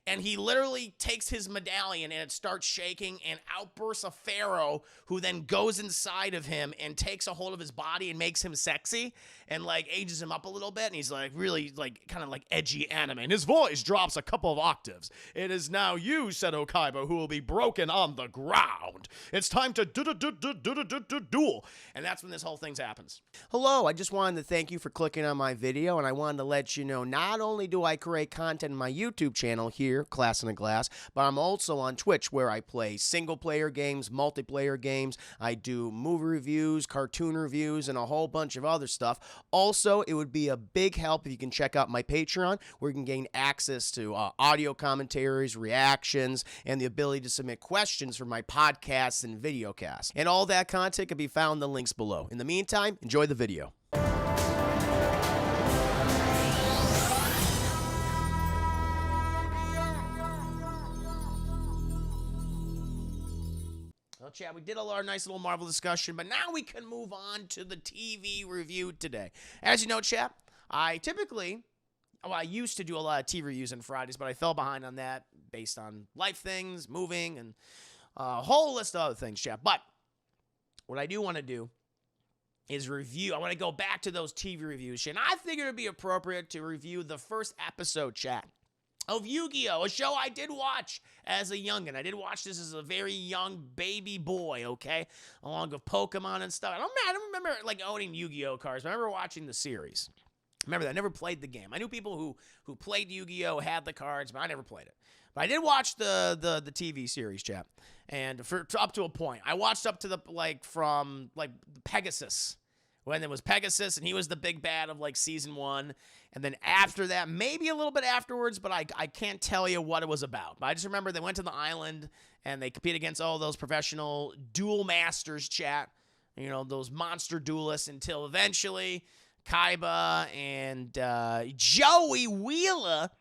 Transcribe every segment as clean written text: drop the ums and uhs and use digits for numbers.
and he literally takes his medallion and it starts shaking, and outbursts a pharaoh who then goes inside of him and takes a hold of his body and makes him sexy and like ages him up a little bit, and he's like really like kind of like edgy anime, and his voice drops a couple of octaves. It is now you, Seto Kaiba, who will be broken on the ground. It's time to duel. And that's when this whole thing happens. Hello, I just wanted to thank you for clicking on my video, and I wanted to let you know not only do I create content on my YouTube channel here, Class in a Glass, but I'm also on Twitch where I play single-player games, multiplayer games. I do movie reviews, cartoon reviews, and a whole bunch of other stuff. Also, it would be a big help if you can check out my Patreon, where you can gain access to audio commentaries, reactions, and the ability to submit questions for my podcasts and videocasts. And all that content can be found in the links below. In the meantime, enjoy the video. Well, Chad, we did our nice little Marvel discussion, but now we can move on to the TV review today. As you know, Chad, I used to do a lot of TV reviews on Fridays, but I fell behind on that based on life things, moving, and a whole list of other things, Chad. But what I do want to do is review. I want to go back to those TV reviews, Chad. And I figured it would be appropriate to review the first episode, Chad, of Yu-Gi-Oh!, a show I did watch as a youngin'. I did watch this as a very young baby boy, okay? Along with Pokemon and stuff. I don't remember, like, owning Yu-Gi-Oh! Cards, but I remember watching the series. Remember that. I never played the game. I knew people who played Yu-Gi-Oh! Had the cards, but I never played it. But I did watch the TV series, chap. And up to a point. I watched up to the, from Pegasus. When there was Pegasus, and he was the big bad of, season 1. And then after that, maybe a little bit afterwards, but I can't tell you what it was about. But I just remember they went to the island, and they competed against all those professional Duel Masters, chat. You know, those monster duelists, until eventually Kaiba and Joey Wheeler,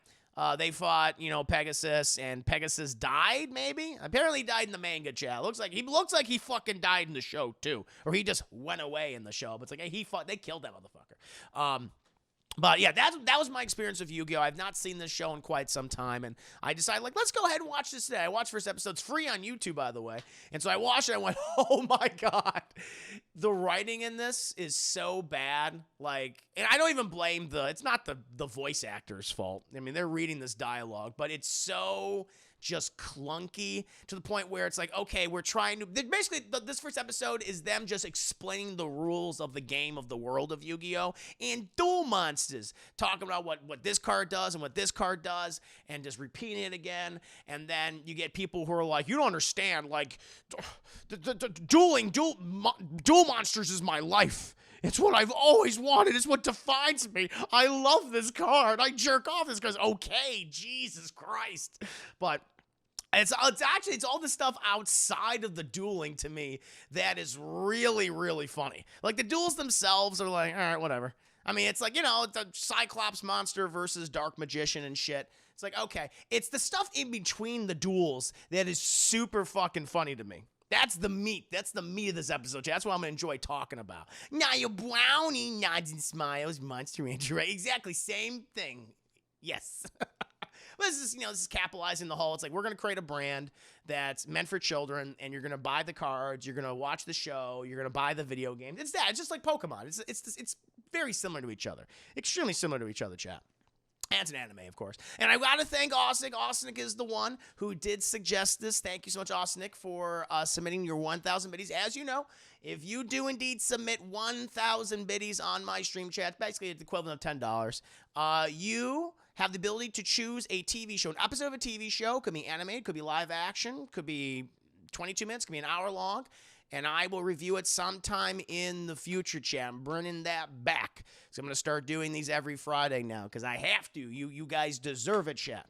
they fought, Pegasus, and Pegasus died, maybe? Apparently he died in the manga, chat. Looks like he fucking died in the show, too. Or he just went away in the show. But it's like, hey, they killed that motherfucker. But yeah, that was my experience with Yu-Gi-Oh! I've not seen this show in quite some time, and I decided, let's go ahead and watch this today. I watched first episode. It's free on YouTube, by the way. And so I watched it, and I went, oh my God. The writing in this is so bad. And I don't even blame it's not the voice actor's fault. I mean, they're reading this dialogue, but it's so just clunky to the point where it's like, okay, we're trying to, basically this first episode is them just explaining the rules of the game, of the world of Yu-Gi-Oh! And Duel Monsters, talking about what this card does and what this card does, and just repeating it again. And then you get people who are like, you don't understand, Duel Monsters is my life. It's what I've always wanted. It's what defines me. I love this card. I jerk off this card. Okay, Jesus Christ. But it's all the stuff outside of the dueling to me that is really, really funny. The duels themselves are all right, whatever. I mean, it's the Cyclops monster versus Dark Magician and shit. It's okay. It's the stuff in between the duels that is super fucking funny to me. That's the meat. That's the meat of this episode. That's what I'm going to enjoy talking about. Now your brownie nods and smiles, Monster Rancher. Right? Exactly. Same thing. Yes. This is capitalizing the whole. It's we're going to create a brand that's meant for children, and you're going to buy the cards, you're going to watch the show, you're going to buy the video game. It's that. It's just like Pokemon. It's very similar to each other. Extremely similar to each other, chat. And it's an anime, of course. And I got to thank Ausnick. Ausnick is the one who did suggest this. Thank you so much, Ausnick, for submitting your 1,000 biddies. As you know, if you do indeed submit 1,000 biddies on my stream chat, basically the equivalent of $10, you have the ability to choose a TV show. An episode of a TV show could be animated, could be live action, could be 22 minutes, could be an hour long. And I will review it sometime in the future, chat. I'm bringing that back. So I'm going to start doing these every Friday now, because I have to. You guys deserve it, chat.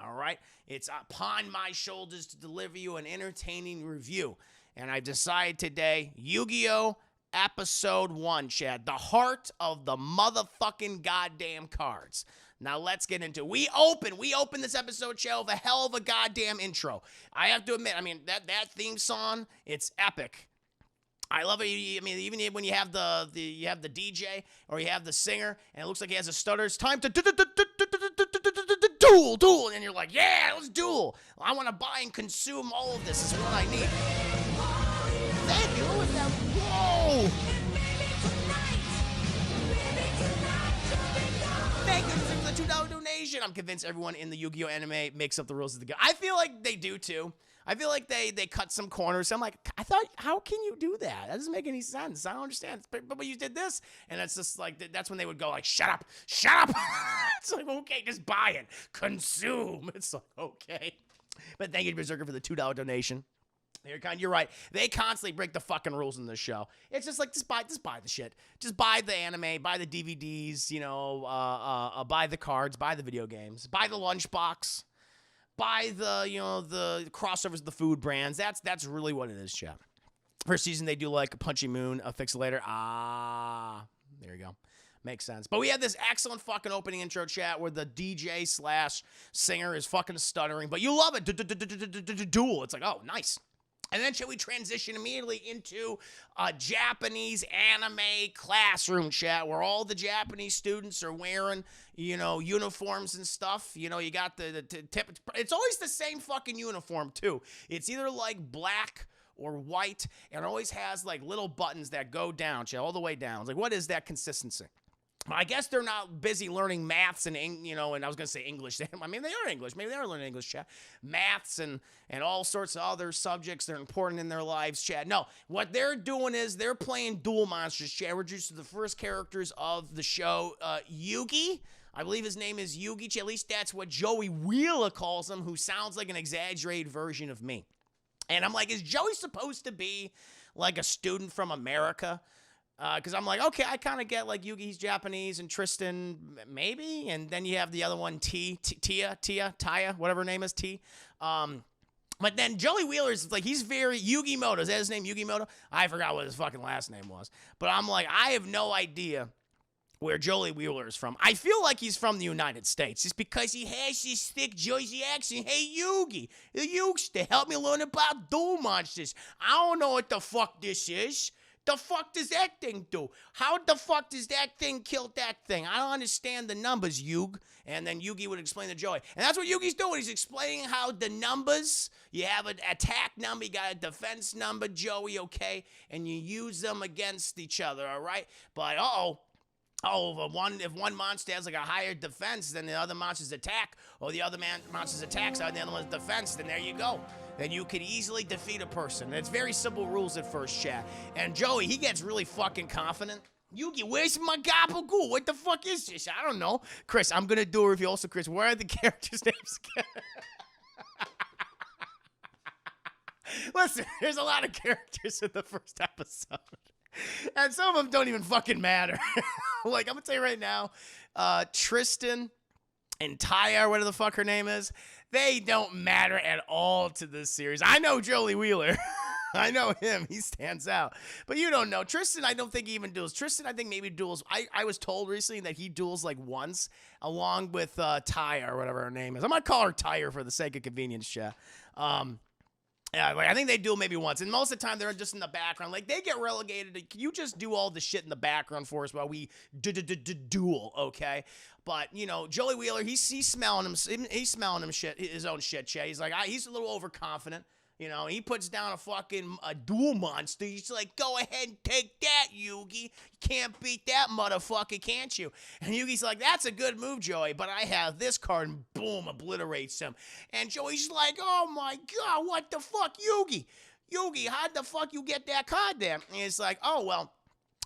All right? It's upon my shoulders to deliver you an entertaining review. And I decided today, Yu-Gi-Oh! Episode 1, chat. The heart of the motherfucking goddamn cards. Now let's get into it. We open this episode, chat, with a hell of a goddamn intro. I have to admit, that theme song, it's epic. I love it. Even when you have the DJ or you have the singer and it looks like he has a stutter, it's time to duel. And you're like, yeah, let's duel. I want to buy and consume all of this. This is what I need. Thank you. What was that? Whoa. Thank you for the $2 donation. I'm convinced everyone in the Yu-Gi-Oh anime makes up the rules of the game. I feel like they do too. I feel like they cut some corners. I'm like, I thought, how can you do that? That doesn't make any sense. I don't understand. But you did this, and it's just like that's when they would go like, shut up. It's like, okay, just buy it, consume. It's like, okay. But thank you, Berserker, for the $2 donation. You're right. They constantly break the fucking rules in this show. It's just like, just buy the shit. Just buy the anime, buy the DVDs, buy the cards, buy the video games, buy the lunchbox, buy the, the crossovers, the food brands. That's really what it is, chat. First season, they do like Punchy Moon, a Fix It Later. There you go. Makes sense. But we had this excellent fucking opening intro, chat, where the DJ/singer is fucking stuttering, but you love it. Duel. It's like, oh, nice. And then we transition immediately into a Japanese anime classroom, chat, where all the Japanese students are wearing, uniforms and stuff. You got the tip. It's always the same fucking uniform, too. It's either like black or white, and it always has like little buttons that go down, chat, all the way down. It's like, what is that consistency? I guess they're not busy learning maths and, and I was going to say English. I mean, they are English. Maybe they are learning English, chat. Maths and all sorts of other subjects that are important in their lives, chat. No, what they're doing is they're playing Duel Monsters, chat. We're introduced to the first characters of the show, Yugi. I believe his name is Yugi, chat. At least that's what Joey Wheeler calls him, who sounds like an exaggerated version of me. And I'm like, is Joey supposed to be like a student from America? Because I'm like, okay, I kind of get like Yugi's Japanese and Tristan maybe, and then you have the other one, Taya, whatever her name is, T. But then Joey Wheeler's like, he's very Yugimoto. Is that his name, Yugimoto? I forgot what his fucking last name was. But I'm like, I have no idea where Joey Wheeler is from. I feel like he's from the United States. It's because he has this thick Jersey accent. Hey, Yugi, you used to help me learn about Duel Monsters. I don't know what the fuck this is. The fuck does that thing do? How the fuck does that thing kill that thing? I don't understand the numbers, Yug. And then Yugi would explain to Joey. And that's what Yugi's doing. He's explaining how the numbers, you have an attack number, you got a defense number, Joey, okay? And you use them against each other, all right? But, if one monster has like a higher defense than the other monster's attack, or the other monster's attacks are the other one's defense, then there you go. Then you could easily defeat a person. And it's very simple rules at first, chat. And Joey, he gets really fucking confident. Yugi, where's my gabagool? What the fuck is this? I don't know. Chris, I'm gonna do a review also. Chris, where are the characters' names again? Listen, there's a lot of characters in the first episode. And some of them don't even fucking matter. Like, I'm gonna tell you right now, Tristan and Taya, or whatever the fuck her name is, they don't matter at all to this series. I know Joey Wheeler. I know him. He stands out. But you don't know. Tristan, I don't think he even duels. Tristan, I think maybe duels. I was told recently that he duels like once, along with Taya, or whatever her name is. I'm gonna call her Taya for the sake of convenience, chat. Yeah, like I think they duel maybe once, and most of the time they're just in the background. Like they get relegated to, can you just do all the shit in the background for us while we duel, okay? But Joey Wheeler, he's smelling him. He's smelling him shit, his own shit. He's like, he's a little overconfident. He puts down a duel monster. He's like, go ahead and take that, Yugi. You can't beat that motherfucker, can't you? And Yugi's like, that's a good move, Joey, but I have this card, and boom, obliterates him. And Joey's like, oh my God, what the fuck, Yugi? Yugi, how'd the fuck you get that card there? And he's like, oh, well,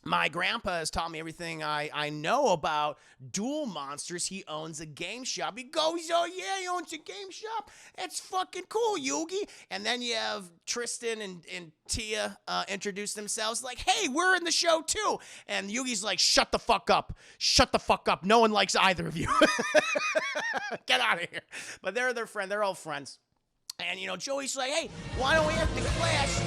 my grandpa has taught me everything I know about Duel Monsters. He owns a game shop. He goes, oh yeah, he owns a game shop. That's fucking cool, Yugi. And then you have Tristan and Tia introduce themselves like, hey, we're in the show too. And Yugi's like, shut the fuck up. Shut the fuck up. No one likes either of you. Get out of here. But they're their friend. They're all friends. And, Joey's like, hey, why don't we after class,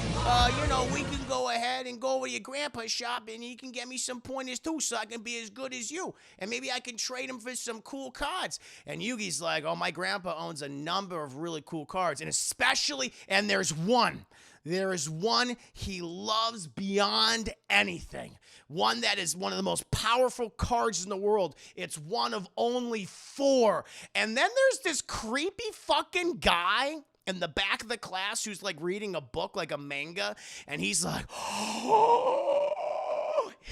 we can go ahead and go over to your grandpa's shop and he can get me some pointers too so I can be as good as you. And maybe I can trade him for some cool cards. And Yugi's like, oh, my grandpa owns a number of really cool cards. And especially, and there's one there is one he loves beyond anything. One that is one of the most powerful cards in the world. It's one of only 4. And then there's this creepy fucking guy in the back of the class who's like reading a book, like a manga, and he's like, oh,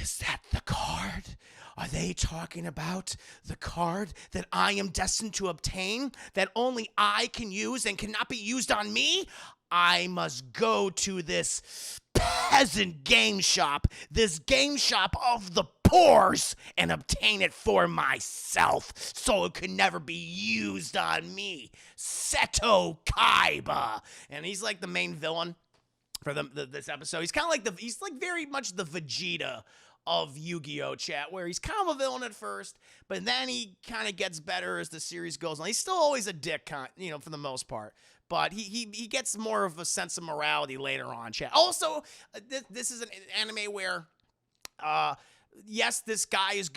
is that the card? Are they talking about the card that I am destined to obtain, that only I can use and cannot be used on me? I must go to this peasant game shop, this game shop of the poors, and obtain it for myself so it could never be used on me. Seto Kaiba. And he's like the main villain for this episode. He's kind of like he's like very much the Vegeta of Yu-Gi-Oh! Chat, where he's kind of a villain at first, but then he kind of gets better as the series goes on. He's still always a dick, for the most part, but he gets more of a sense of morality later on, chat. Also, this is an anime where, yes, this guy is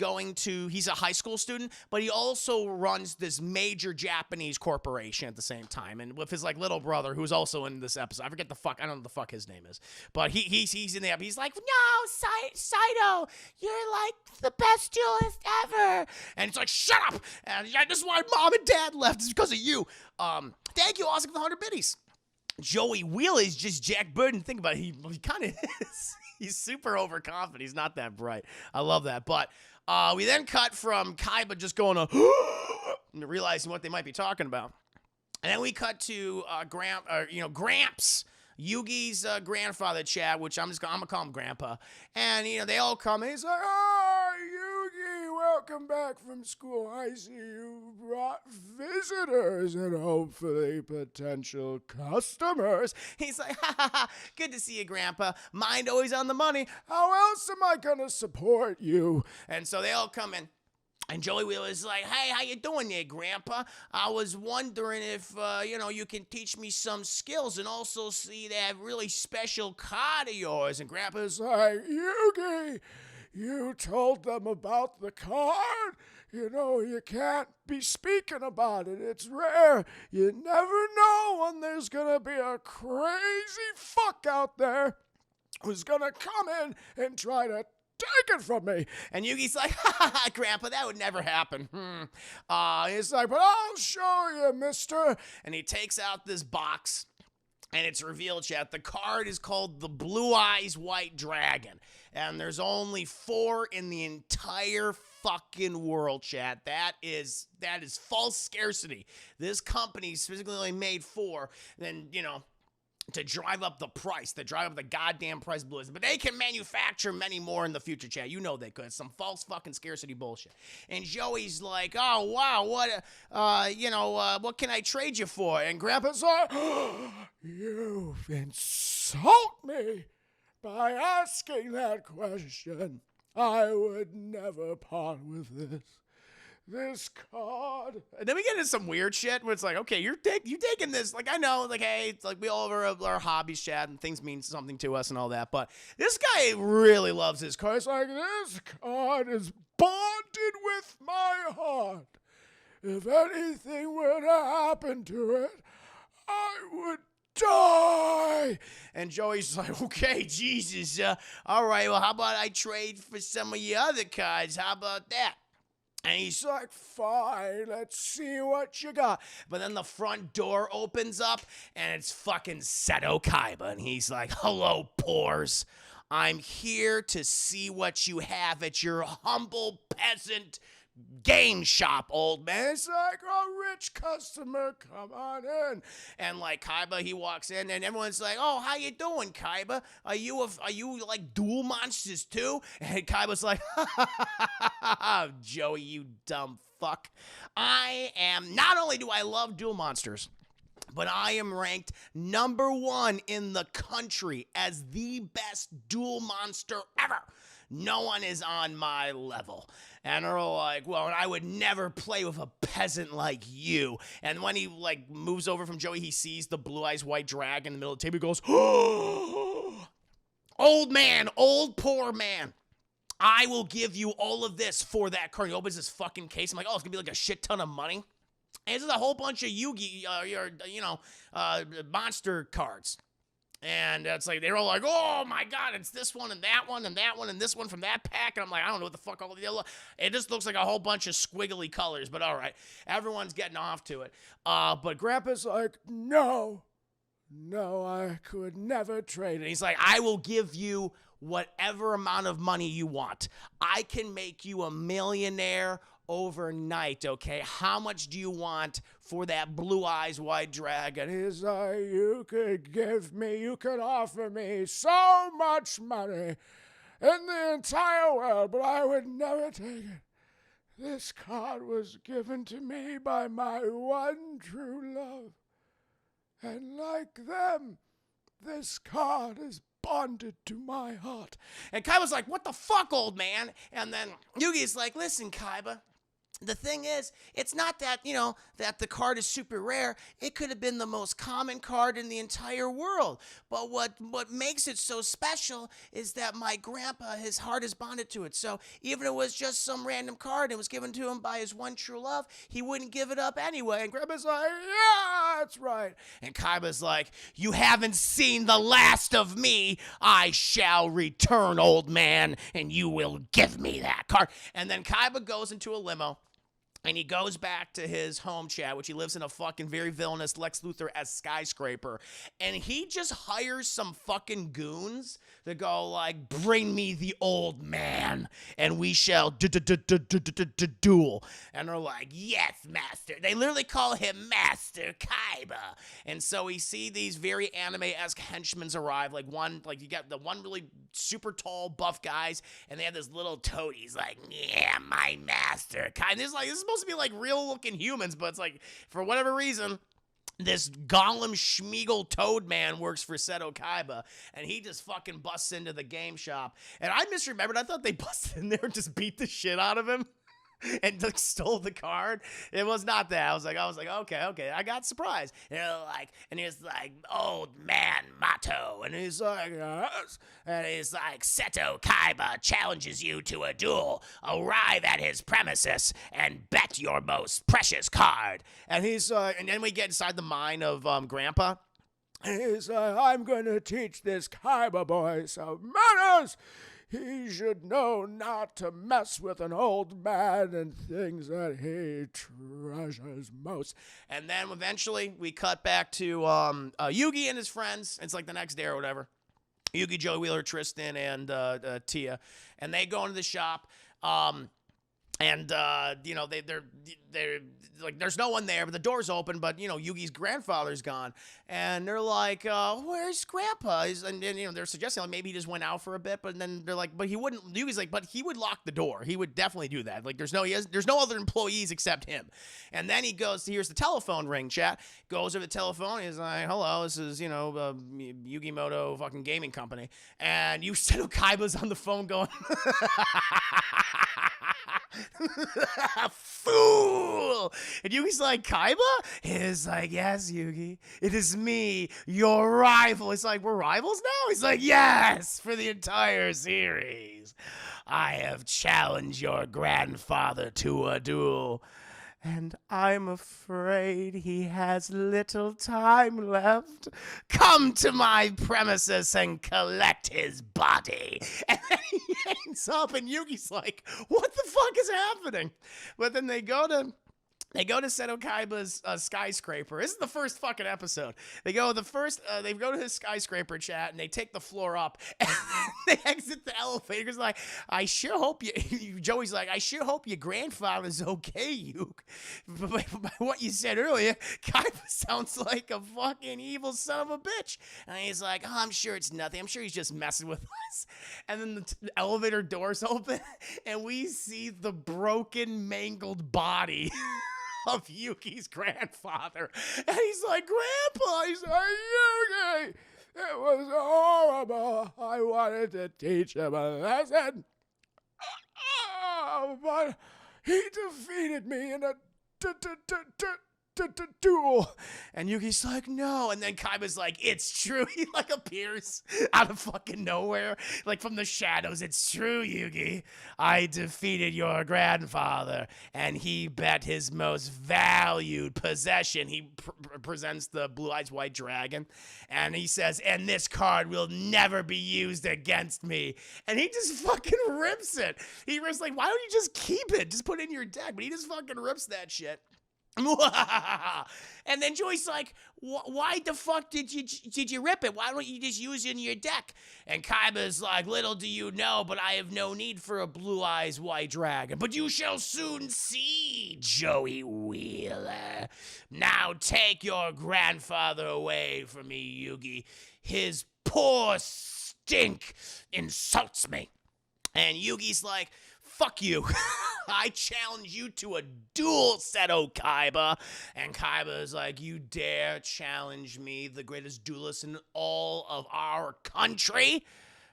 he's a high school student, but he also runs this major Japanese corporation at the same time. And with his like little brother, who's also in this episode. I don't know what the fuck his name is, but he's in the episode. He's like, no, Saito, you're like the best duelist ever. And it's like, shut up. And yeah, this is why mom and dad left. It's because of you. Thank you, Oscar, for the 100 biddies. Joey Wheeler is just Jack Burton. Think about it. He kind of is. He's super overconfident. He's not that bright. I love that. But we then cut from Kaiba just going to realizing what they might be talking about. And then we cut to Gramps, Yugi's grandfather, Chad, which I'm gonna call him Grandpa. And they all come and he's like, "Oh, Yugi, welcome back from school. I see you brought visitors and hopefully potential customers." He's like, "Ha ha ha, good to see you, Grandpa. Mind always on the money. How else am I gonna support you?" And so they all come in. And Joey Wheeler's like, "Hey, how you doing there, Grandpa? I was wondering if, you can teach me some skills and also see that really special card of yours." And Grandpa's like, "Yugi, you told them about the card? You can't be speaking about it. It's rare. You never know when there's gonna be a crazy fuck out there who's gonna come in and try to take it from me." And Yugi's like, "Ha ha ha, Grandpa, that would never happen." He's like, "But I'll show you, mister." And he takes out this box, and it's revealed, chat. The card is called the Blue Eyes White Dragon. And there's only 4 in the entire fucking world, chat. That is false scarcity. This company specifically only made 4. Then, to drive up the price, to drive up the goddamn price of Blue Eyes. But they can manufacture many more in the future, chat. You know they could. It's some false fucking scarcity bullshit. And Joey's like, "Oh, wow, what can I trade you for?" And Grandpa's like, "You've insult me by asking that question. I would never part with this card." And then we get into some weird shit where it's like, okay, you taking this, like, I know, like, hey, it's like we all have our hobbies, chat, and things mean something to us and all that, but this guy really loves his card. It's like, "This card is bonded with my heart. If anything were to happen to it, I would die." And Joey's like, "Okay, Jesus, all right, well, how about I trade for some of your other cards? How about that?" And he's like, "Fine, let's see what you got." But then the front door opens up, and it's fucking Seto Kaiba. And he's like, "Hello, pores. I'm here to see what you have at your humble peasant game shop, old man." It's like, "A rich customer, come on in." And like Kaiba, he walks in and everyone's like, "Oh, how you doing, Kaiba? Are you like Duel Monsters too?" And Kaiba's like, "Joey, you dumb fuck. Not only do I love Duel Monsters, but I am ranked #1 in the country as the best duel monster ever. No one is on my level." And they're all like, "Well, I would never play with a peasant like you." And when he like moves over from Joey, he sees the Blue Eyes White Dragon in the middle of the table. He goes, "Oh, old man, old poor man. I will give you all of this for that card." He opens this fucking case. I'm like, "Oh, it's gonna be like a shit ton of money." And this is a whole bunch of Yugi, monster cards. And it's like, they're all like, oh my God, it's this one and that one and that one and this one from that pack. And I'm like, I don't know what the fuck all the yellow. It just looks like a whole bunch of squiggly colors, but all right. Everyone's getting off to it. But Grandpa's like, no, I could never trade it. And he's like, I will give you whatever amount of money you want. I can make you a millionaire overnight, okay? How much do you want for that blue eyes white dragon? He's like, you could offer me so much money in the entire world, but I would never take it. This card was given to me by my one true love. And like them, this card is bonded to my heart. And Kaiba's like, what the fuck, old man? And then Yugi's like, listen, Kaiba, the thing is, it's not that, that the card is super rare. It could have been the most common card in the entire world. But what makes it so special is that my grandpa, his heart is bonded to it. So even if it was just some random card and it was given to him by his one true love, he wouldn't give it up anyway. And Grandpa's like, yeah, that's right. And Kaiba's like, you haven't seen the last of me. I shall return, old man, and you will give me that card. And then Kaiba goes into a limo. And he goes back to his home chat, which he lives in a fucking very villainous Lex Luthor-esque skyscraper. And he just hires some fucking goons to go like, bring me the old man and we shall duel. And they're like, yes, master. They literally call him Master Kaiba. And so we see these very anime-esque henchmen arrive. Like you got the one really super tall buff guys, and they have this little toad. He's like, yeah, my master Kaiba. This is supposed to be like real looking humans, but it's like, for whatever reason, this Gollum Schmeagol Toad man works for Seto Kaiba, and he just fucking busts into the game shop. And I misremembered. I thought they busted in there and just beat the shit out of him and like stole the card. It was not that. I was like, okay. I got surprised. And he's like, old man Mato. And he's like, yes. And he's like, Seto Kaiba challenges you to a duel. Arrive at his premises and bet your most precious card. And he's and then we get inside the mind of Grandpa. And he's like, I'm going to teach this Kaiba boy some manners. He should know not to mess with an old man and things that he treasures most. And then eventually we cut back to Yugi and his friends. It's like the next day or whatever. Yugi, Joey Wheeler, Tristan, and Tia. And they go into the shop. They're like, there's no one there, but the door's open, but, Yugi's grandfather's gone. And they're like, where's Grandpa? And they're suggesting, like, maybe he just went out for a bit, but then they're like, but he wouldn't, Yugi's like, but he would lock the door. He would definitely do that. Like, there's no other employees except him. And then he goes, here's the telephone ring, chat. Goes over the telephone. He's like, hello, this is, Yugi Moto fucking gaming company. And Seto Kaiba's on the phone going, fool! And Yugi's like, Kaiba? He's like, yes, Yugi, it is me, your rival. It's like, we're rivals now? He's like, yes, for the entire series. I have challenged your grandfather to a duel, and I'm afraid he has little time left. Come to my premises and collect his body. And then he hangs up, and Yugi's like, what the fuck is happening? But then they go to Seto Kaiba's skyscraper. This is the first fucking episode. They go to his skyscraper, chat, and they take the floor up, and they exit the elevator. He's like, I sure hope Joey's like, I sure hope your grandfather's okay, Yuke. By what you said earlier, Kaiba sounds like a fucking evil son of a bitch. And he's like, oh, I'm sure it's nothing. I'm sure he's just messing with us. And then the elevator doors open, and we see the broken, mangled body of Yuki's grandfather. And he's like, Grandpa, he's like, Yugi, it was horrible. I wanted to teach him a lesson. But he defeated me in a duel. And Yugi's like, no. And then Kaiba's like, it's true. He like appears out of fucking nowhere, like from the shadows. It's true, Yugi. I defeated your grandfather, and he bet his most valued possession. He presents the Blue Eyes White Dragon, and he says, and this card will never be used against me. And he just fucking rips it. He was like, why don't you just keep it? Just put it in your deck. But he just fucking rips that shit. And then Joey's like, why the fuck did you rip it? Why don't you just use it in your deck? And Kaiba's like, little do you know, but I have no need for a Blue Eyes White Dragon. But you shall soon see, Joey Wheeler. Now take your grandfather away from me, Yugi. His poor stink insults me. And Yugi's like, fuck you. I challenge you to a duel, Seto Kaiba. And Kaiba is like, you dare challenge me, the greatest duelist in all of our country?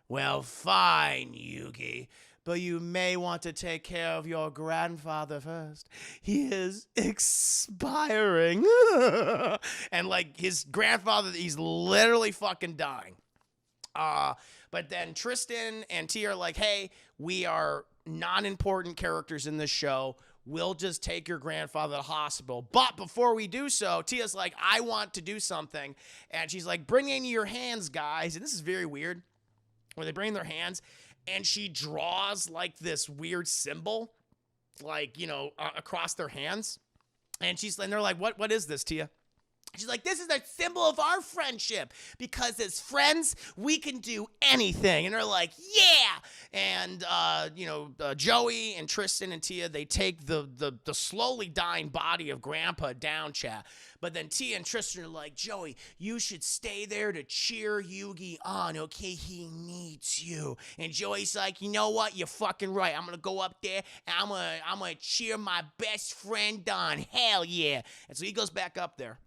Well, fine, Yugi. But you may want to take care of your grandfather first. He is expiring. And like his grandfather, he's literally fucking dying. But then Tristan and Tia are like, hey, we are non-important characters in this show. We'll just take your grandfather to the hospital. But before we do so, Tia's like, I want to do something. And she's like, bring in your hands, guys. And this is very weird, where they bring in their hands, and she draws like this weird symbol, like, you know, across their hands. And they're like, what is this, Tia? She's like, this is a symbol of our friendship, because as friends, we can do anything. And they're like, yeah. And, Joey and Tristan and Tia, they take the slowly dying body of Grandpa down, chat. But then Tia and Tristan are like, Joey, you should stay there to cheer Yugi on, okay? He needs you. And Joey's like, you know what? You're fucking right. I'm going to go up there, and I'm gonna cheer my best friend on. Hell yeah. And so he goes back up there.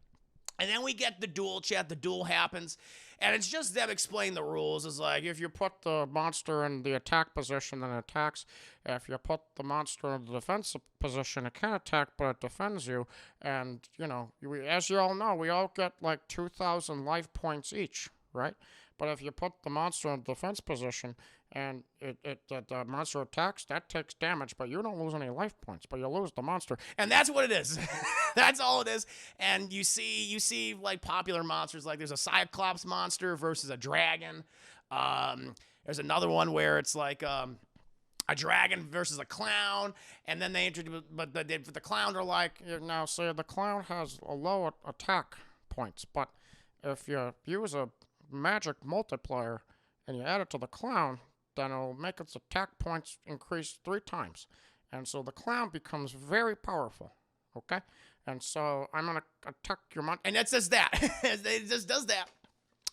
And then we get the duel, chat. The duel happens. And it's just them explaining the rules. It's like, if you put the monster in the attack position, then it attacks. If you put the monster in the defensive position, it can attack, but it defends you. And, you know, as you all know, we all get like 2,000 life points each, right? But if you put the monster in the defense position and the monster attacks, that takes damage, but you don't lose any life points, but you lose the monster. And that's what it is. That's all it is. And you see like popular monsters, like there's a Cyclops monster versus a dragon. There's another one where it's like a dragon versus a clown, and then they introduce, but the clown are like, now say the clown has a low attack points, but if you use a magic multiplier and you add it to the clown, then it'll make its attack points increase 3 times. And so the clown becomes very powerful, okay? And so I'm going to attack your monster. And it says that. It just does that.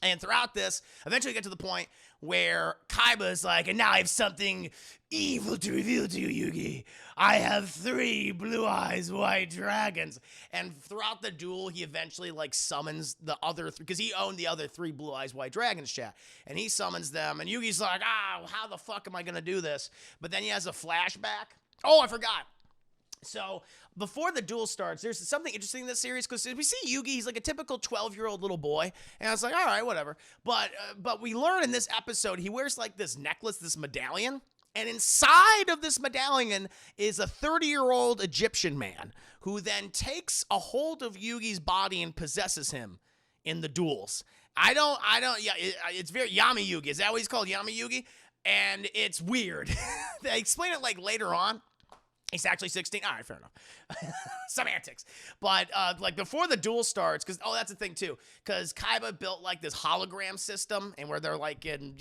And throughout this, eventually we get to the point where Kaiba is like, and now I have something evil to reveal to you, Yugi. I have 3 Blue Eyes White Dragons. And throughout the duel, he eventually like summons the other 3, because he owned the other 3 Blue Eyes White Dragons, chat. And he summons them, and Yugi's like, how the fuck am I gonna do this? But then he has a flashback. Oh, I forgot. So before the duel starts, there's something interesting in this series, because we see Yugi, he's like a typical 12-year-old little boy, and I was like, all right, whatever. But we learn in this episode, he wears like this necklace, this medallion, and inside of this medallion is a 30-year-old Egyptian man who then takes a hold of Yugi's body and possesses him in the duels. It's very Yami Yugi. Is that what he's called, Yami Yugi? And it's weird. They explain it like later on. He's actually 16. All right, fair enough. Semantics. But, like, before the duel starts, because, that's the thing, too. Because Kaiba built, like, this hologram system, and where they're, like, in,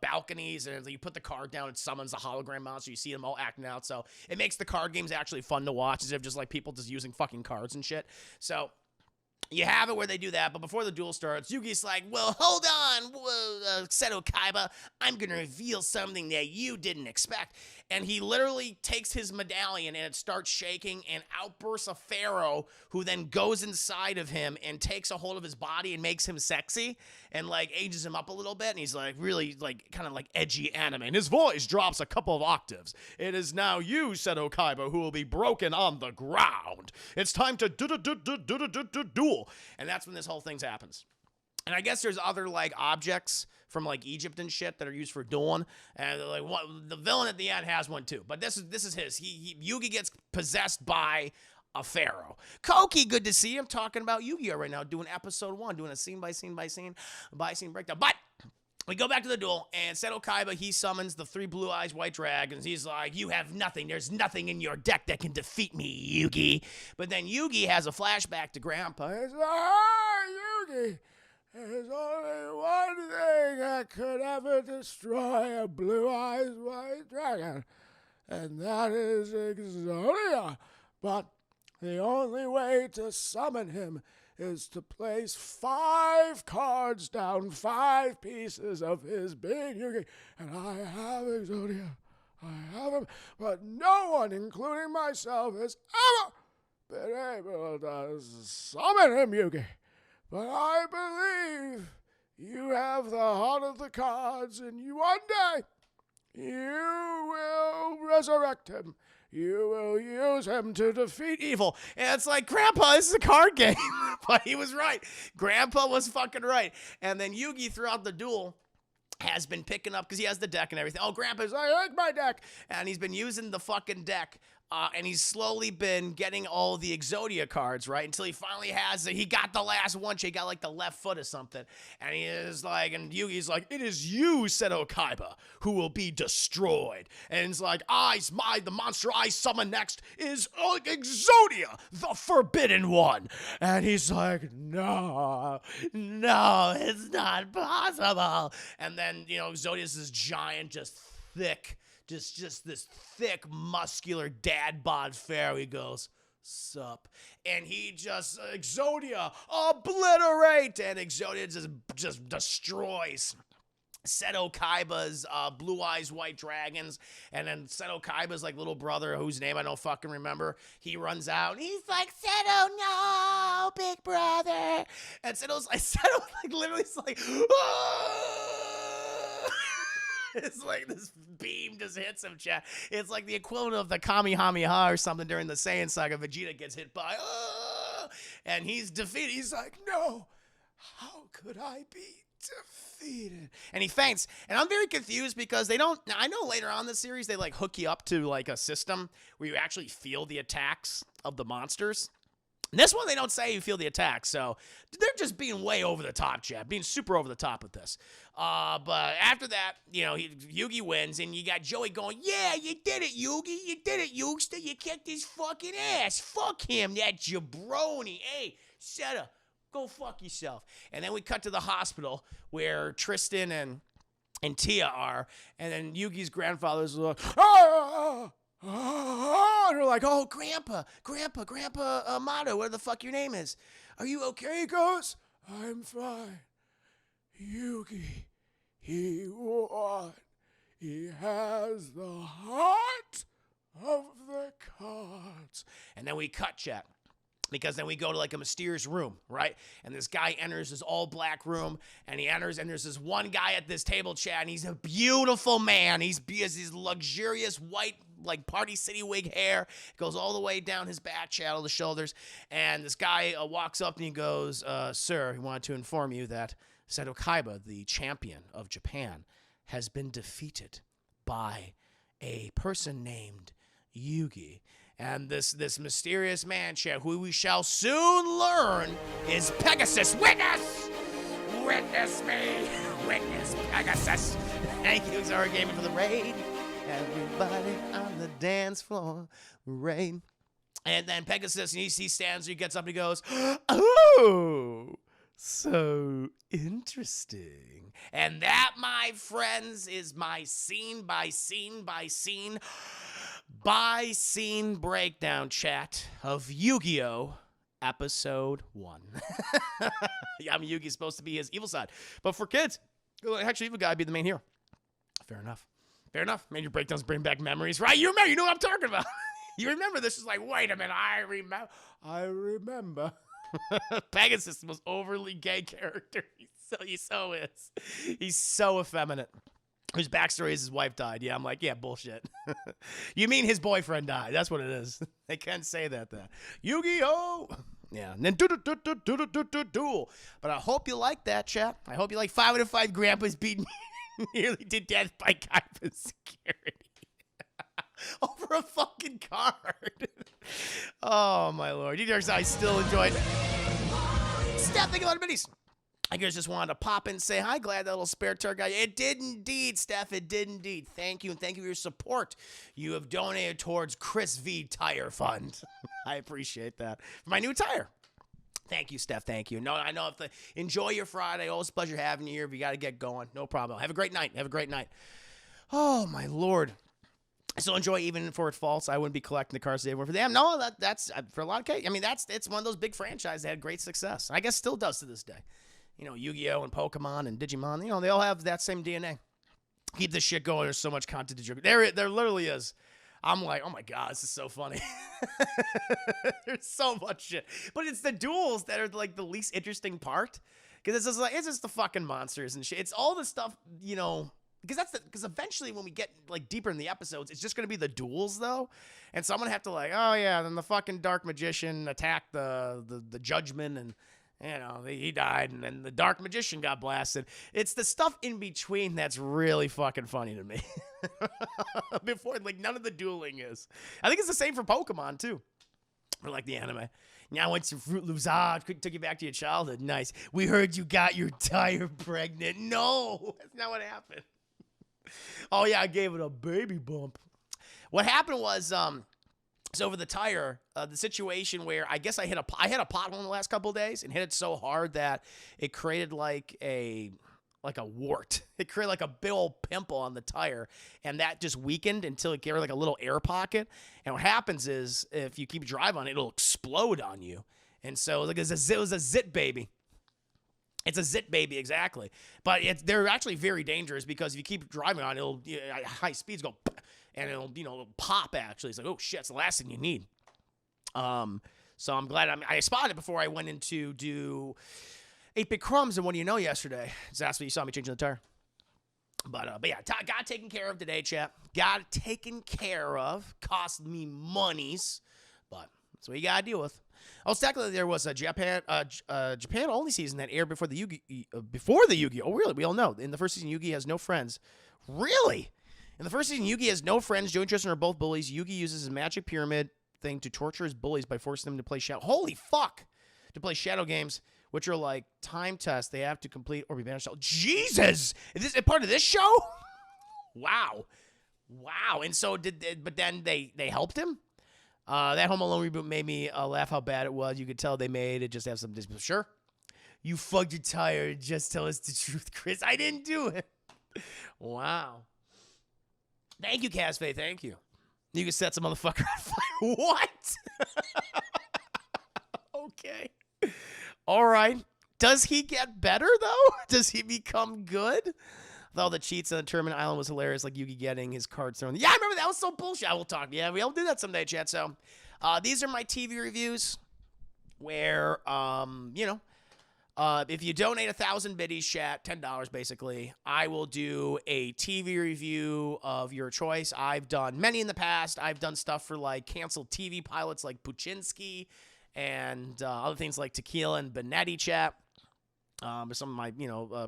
balconies, and you put the card down, it summons the hologram monster. You see them all acting out. So it makes the card games actually fun to watch, instead of just, like, people just using fucking cards and shit. So you have it where they do that, but before the duel starts, Yugi's like, well, hold on, Seto Kaiba. I'm going to reveal something that you didn't expect. and he literally takes his medallion and it starts shaking, and outbursts a pharaoh who then goes inside of him and takes a hold of his body and makes him sexy and like ages him up a little bit, and he's like really like kind of like edgy anime, and his voice drops a couple of octaves. It is now you, Seto Kaiba, who will be broken on the ground. It's time to duel. And that's when this whole thing happens. And I guess there's other like objects from like Egypt and shit that are used for dueling, and like the villain at the end has one too. But this is his. Yugi gets possessed by a pharaoh. Koki, good to see him. Talking about Yu-Gi-Oh right now, doing episode 1, doing a scene by scene breakdown. But we go back to the duel, and Seto Kaiba, he summons the 3 blue eyes white dragons. He's like, you have nothing. There's nothing in your deck that can defeat me, Yugi. But then Yugi has a flashback to Grandpa. He's like, Yugi, there's only one thing that could ever destroy a blue eyes white dragon, and that is Exodia. But the only way to summon him is to place 5 cards down 5 pieces of his being, Yugi. And I have Exodia. I have him, but no one, including myself, has ever been able to summon him, Yugi. But I believe you have the heart of the cards, and one day you will resurrect him. You will use him to defeat evil. And it's like, Grandpa, this is a card game. But he was right. Grandpa was fucking right. And then Yugi, throughout the duel, has been picking up, because he has the deck and everything. Oh, Grandpa's like, I like my deck. And he's been using the fucking deck. And he's slowly been getting all the Exodia cards, right? Until he finally he got the last one. He got like the left foot or something. And he is like, and Yugi's like, it is you, Seto Kaiba, who will be destroyed. And it's like, the monster I summon next is Exodia, the forbidden one. And he's like, no, it's not possible. And then, Exodia's this giant, just thick, just this thick, muscular dad bod pharaoh. He goes, sup? And he just, Exodia, obliterate! And Exodia just destroys Seto Kaiba's blue eyes white dragons. And then Seto Kaiba's like little brother, whose name I don't fucking remember, he runs out and he's like, Seto, no, big brother. And Seto like literally is like, it's like this beam just hits him, chat. It's like the equivalent of the Kamehameha or something during the Saiyan saga. Vegeta gets hit by, and he's defeated. He's like, no, how could I be defeated? And he faints. And I'm very confused because I know later on in the series, they like hook you up to like a system where you actually feel the attacks of the monsters. In this one, they don't say you feel the attack, so they're just being way over the top, Chad, being super over the top with this. But after that, Yugi wins, and you got Joey going, yeah, you did it, Yugi, you did it, Yugster, you kicked his fucking ass. Fuck him, that jabroni. Hey, Seto, go fuck yourself. And then we cut to the hospital where Tristan and Tia are, and then Yugi's grandfather's like, and they're like, oh, Grandpa Amato, where the fuck your name is? Are you okay? He goes, I'm fine. Yugi, he won. He has the heart of the cards. And then we cut, chat. Because then we go to like a mysterious room, right? And this guy enters this all black room, and he enters, and there's this one guy at this table, chat, and he's a beautiful man. He has these luxurious white, like Party City wig hair. It goes all the way down his back, chat, all the shoulders. And this guy walks up and he goes, sir, he wanted to inform you that Seto Kaiba, the champion of Japan, has been defeated by a person named Yugi. And this mysterious man, who we shall soon learn is Pegasus. Witness! Witness me! Witness Pegasus! Thank you, Zara Gaming, for the raid. Everybody on the dance floor, raid. And then Pegasus, he stands, he gets up, and he goes, oh, so interesting. And that, my friends, is my scene by scene breakdown, chat, of Yu-Gi-Oh! Episode 1. Yeah, Yugi's supposed to be his evil side. But for kids, actually, evil guy be the main hero. Fair enough. Fair enough. Man, your breakdowns bring back memories, right? You remember, you know what I'm talking about. You remember this is like, wait a minute, I remember. Pegasus, the most overly gay character. He so is. He's so effeminate. His backstory is his wife died. Yeah, I'm like, yeah, bullshit. You mean his boyfriend died. That's what it is. They can't say that. Yu-Gi-Oh! Yeah, and then duel. But I hope you like that, chat. I hope you like 5 out of 5 grandpas beating nearly to death by Kaiba security. Over a fucking card. Oh, my lord. I still enjoyed Steph, think about minis. I guess just wanted to pop in and say hi. Glad that little spare tire guy. It did indeed, Steph. It did indeed. Thank you, and thank you for your support. You have donated towards Chris V Tire Fund. I appreciate that. For my new tire. Thank you, Steph. Thank you. No, I know enjoy your Friday. Always a pleasure having you here. If you got to get going, no problem. Have a great night. Have a great night. Oh, my lord. I still enjoy even for it false. I wouldn't be collecting the cards they were for them. No, that's for a lot of cases. I mean, it's one of those big franchises that had great success. I guess still does to this day. You know, Yu-Gi-Oh! And Pokemon and Digimon, you know, they all have that same DNA. Keep this shit going. There's so much content to drink. There literally is. I'm like, oh my God, this is so funny. There's so much shit. But it's the duels that are like the least interesting part. Because it's just the fucking monsters and shit. It's all the stuff, you know, because eventually when we get like deeper in the episodes, it's just going to be the duels though. And so I'm going to have to like, oh yeah, then the fucking Dark Magician attacked the Judgment and, you know, he died, and then the Dark Magician got blasted. It's the stuff in between that's really fucking funny to me. Before, like, none of the dueling is. I think it's the same for Pokemon, too. For, like, the anime. Now, once your Fruit Loops, took you back to your childhood. Nice. We heard you got your tire pregnant. No, that's not what happened. Oh, yeah, I gave it a baby bump. What happened was, so over the tire, the situation where I guess I hit a pothole in the last couple of days and hit it so hard that it created like a wart. It created like a big old pimple on the tire, and that just weakened until it gave like a little air pocket. And what happens is if you keep driving on it, it'll explode on you. And so like it was a zit baby. It's a zit baby, exactly. But they're actually very dangerous because if you keep driving on it, it'll at high speeds go. And it'll pop, actually. It's like, oh, shit, it's the last thing you need. So I'm glad I spotted it before I went in to do 8-Bit Crumbs and What Do You Know yesterday. That's what you saw me changing the tire. But yeah, got taken care of today, chap. Got it taken care of. Cost me monies. But that's what you got to deal with. Oh, technically, there was a Japan only season that aired before the Yugi. Oh, really? We all know. In the first season, Yugi has no friends. Really? In the first season, Yugi has no friends. Joe and Tristan are both bullies. Yugi uses his magic pyramid thing to torture his bullies by forcing them to play Holy fuck! To play shadow games, which are like time tests they have to complete or be banished. Jesus! Is this a part of this show? Wow. And so but then they helped him? That Home Alone reboot made me laugh how bad it was. You could tell they made it just have some disbelief. Sure. You fucked your tire. Just tell us the truth, Chris. I didn't do it. Wow. Thank you, Casfay. Thank you. You can set some motherfucker on fire. What? Okay. All right. Does he get better, though? Does he become good? With all the cheats on the Tournament Island was hilarious, like Yugi getting his cards thrown. Yeah, I remember that was so bullshit. I will talk. Yeah, we'll do that someday, chat. So these are my TV reviews where, if you donate 1,000 biddies, chat, $10 basically, I will do a TV review of your choice. I've done many in the past. I've done stuff for like canceled TV pilots like Puchinsky and other things like Tequila and Benetti, chat. Some of my,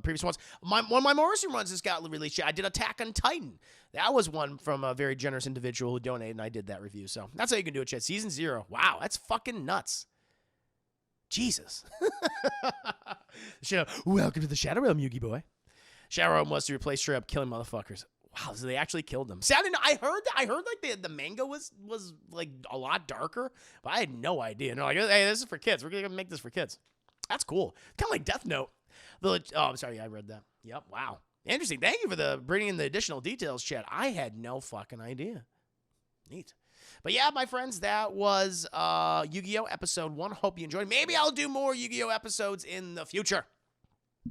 previous ones. One of my more recent ones just got released. I did Attack on Titan. That was one from a very generous individual who donated, and I did that review. So that's how you can do it, chat. Season 0. Wow, that's fucking nuts. Jesus. Welcome to the Shadow Realm, Yugi boy. Shadow Realm was to replace straight up killing motherfuckers. Wow, so they actually killed them. See, I heard like the manga was like a lot darker, but I had no idea. No, like, hey, this is for kids. We're gonna make this for kids. That's cool. Kind of like Death Note. I'm sorry, I read that. Yep. Wow. Interesting. Thank you for bringing in the additional details, chat. I had no fucking idea. Neat. But yeah, my friends, that was Yu-Gi-Oh! Episode 1. Hope you enjoyed. Maybe I'll do more Yu-Gi-Oh! Episodes in the future.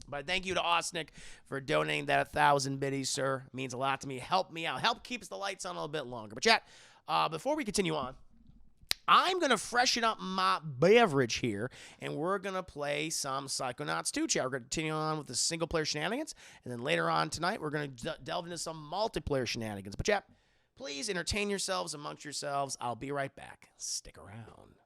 But thank you to Osnick for donating that 1,000 biddies, sir. It means a lot to me. Help me out. Help keeps the lights on a little bit longer. But chat, before we continue on, I'm going to freshen up my beverage here, and we're going to play some Psychonauts 2 chat. We're going to continue on with the single-player shenanigans, and then later on tonight, we're going to delve into some multiplayer shenanigans. But chat, please entertain yourselves amongst yourselves. I'll be right back. Stick around.